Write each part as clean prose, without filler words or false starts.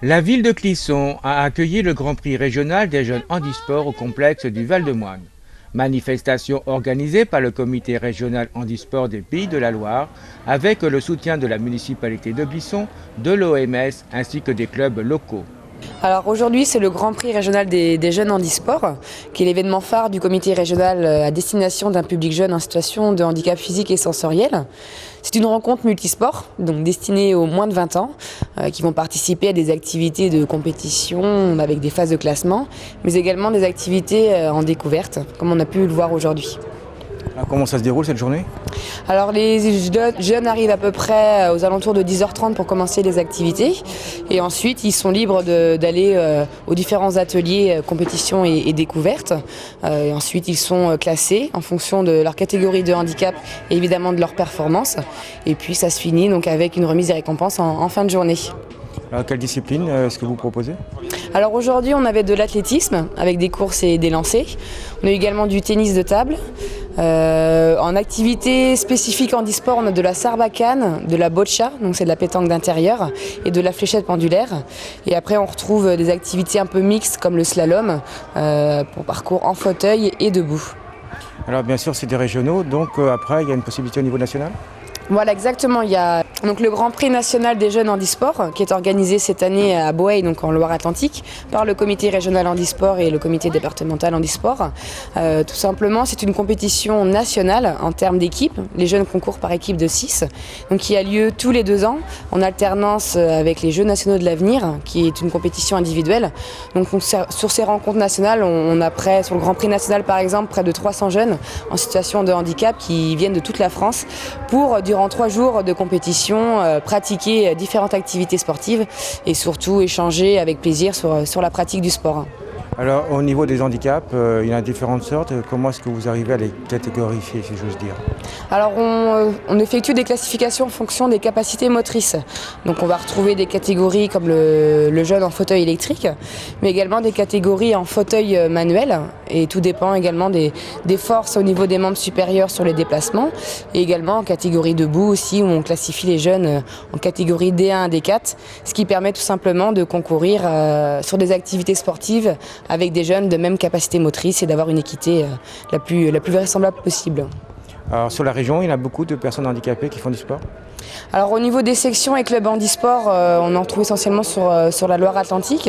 La ville de Clisson a accueilli le Grand Prix régional des jeunes handisport au complexe du Val-de-Moine. Manifestation organisée par le comité régional handisport des Pays de la Loire avec le soutien de la municipalité de Clisson, de l'OMS ainsi que des clubs locaux. Alors aujourd'hui, c'est le Grand Prix régional des jeunes handisport, qui est l'événement phare du comité régional à destination d'un public jeune en situation de handicap physique et sensoriel. C'est une rencontre multisport, donc destinée aux moins de 20 ans, qui vont participer à des activités de compétition avec des phases de classement, mais également des activités en découverte, comme on a pu le voir aujourd'hui. Alors, comment ça se déroule cette journée? Alors les jeunes arrivent à peu près aux alentours de 10h30 pour commencer les activités et ensuite ils sont libres d'aller aux différents ateliers compétition et découverte. Et ensuite ils sont classés en fonction de leur catégorie de handicap et évidemment de leur performance. Et puis ça se finit donc avec une remise des récompenses en fin de journée. Alors, quelle discipline est-ce que vous proposez? Alors aujourd'hui on avait de l'athlétisme avec des courses et des lancers. On a également du tennis de table. En activité spécifique handisport, on a de la sarbacane, de la boccia, donc c'est de la pétanque d'intérieur, et de la fléchette pendulaire. Et après on retrouve des activités un peu mixtes comme le slalom pour parcours en fauteuil et debout. Alors bien sûr c'est des régionaux, donc après il y a une possibilité au niveau national? Voilà, exactement. Il y a donc le Grand Prix national des jeunes handisport qui est organisé cette année à Boeil, donc en Loire-Atlantique, par le comité régional handisport et le comité départemental handisport. Tout simplement, c'est une compétition nationale en termes d'équipe. Les jeunes concourent par équipe de 6, donc qui a lieu tous les 2 ans en alternance avec les Jeux nationaux de l'avenir, qui est une compétition individuelle. Donc sur ces rencontres nationales, on a sur le Grand Prix national par exemple, près de 300 jeunes en situation de handicap qui viennent de toute la France pour, durant 3 jours de compétition, pratiquer différentes activités sportives et surtout échanger avec plaisir sur la pratique du sport. Alors au niveau des handicaps, il y en a différentes sortes. Comment est-ce que vous arrivez à les catégorifier, si j'ose dire? Alors on effectue des classifications en fonction des capacités motrices. Donc on va retrouver des catégories comme le jeune en fauteuil électrique, mais également des catégories en fauteuil manuel. Et tout dépend également des forces au niveau des membres supérieurs sur les déplacements. Et également en catégorie debout aussi, où on classifie les jeunes en catégorie D1 à D4, ce qui permet tout simplement de concourir sur des activités sportives avec des jeunes de même capacité motrice et d'avoir une équité la plus vraisemblable possible. Alors sur la région, il y a beaucoup de personnes handicapées qui font du sport? Alors au niveau des sections et clubs handisport, on en trouve essentiellement sur la Loire-Atlantique.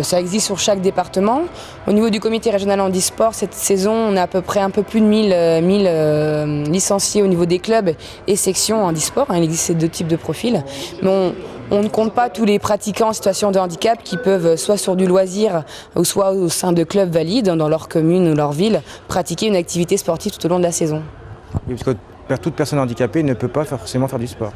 Ça existe sur chaque département. Au niveau du comité régional handisport, cette saison, on a à peu près un peu plus de 1000 licenciés au niveau des clubs et sections handisport. Il existe ces 2 types de profils. Mais on ne compte pas tous les pratiquants en situation de handicap qui peuvent, soit sur du loisir ou soit au sein de clubs valides dans leur commune ou leur ville, pratiquer une activité sportive tout au long de la saison. Oui, parce que toute personne handicapée ne peut pas forcément faire du sport.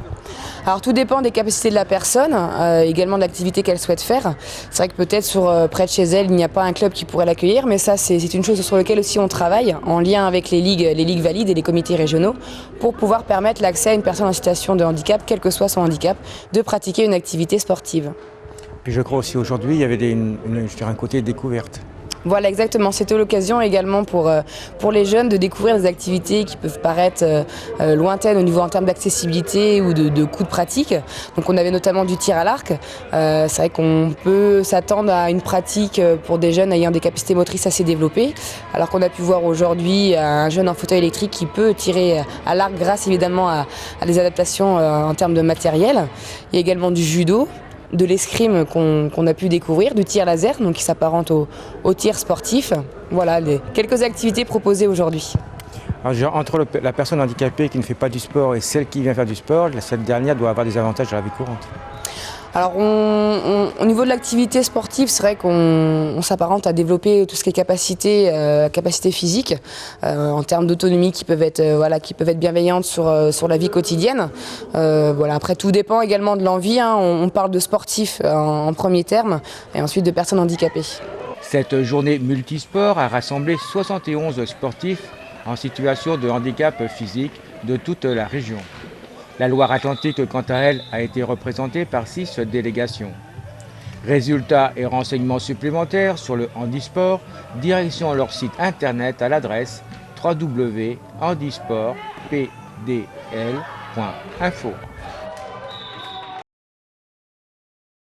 Alors tout dépend des capacités de la personne, également de l'activité qu'elle souhaite faire. C'est vrai que peut-être près de chez elle, il n'y a pas un club qui pourrait l'accueillir, mais ça c'est une chose sur laquelle aussi on travaille en lien avec les ligues valides et les comités régionaux pour pouvoir permettre l'accès à une personne en situation de handicap, quel que soit son handicap, de pratiquer une activité sportive. Puis je crois aussi aujourd'hui, il y avait un côté découverte. Voilà, exactement. C'était l'occasion également pour les jeunes de découvrir des activités qui peuvent paraître lointaines au niveau en termes d'accessibilité ou de coûts de pratique. Donc on avait notamment du tir à l'arc. C'est vrai qu'on peut s'attendre à une pratique pour des jeunes ayant des capacités motrices assez développées, alors qu'on a pu voir aujourd'hui un jeune en fauteuil électrique qui peut tirer à l'arc grâce évidemment à des adaptations en termes de matériel. Il y a également du judo, de l'escrime qu'on a pu découvrir, du tir laser, donc qui s'apparente au tir sportif. Voilà quelques activités proposées aujourd'hui. Alors, entre la personne handicapée qui ne fait pas du sport et celle qui vient faire du sport, cette dernière doit avoir des avantages dans la vie courante. Alors au niveau de l'activité sportive, c'est vrai qu'on s'apparente à développer tout ce qui est capacité physique en termes d'autonomie qui peuvent être bienveillantes sur la vie quotidienne. Après tout dépend également de l'envie. On parle de sportifs en premier terme et ensuite de personnes handicapées. Cette journée multisport a rassemblé 71 sportifs en situation de handicap physique de toute la région. La Loire-Atlantique, quant à elle, a été représentée par 6 délégations. Résultats et renseignements supplémentaires sur le handisport, direction leur site internet à l'adresse www.handisportpdl.info.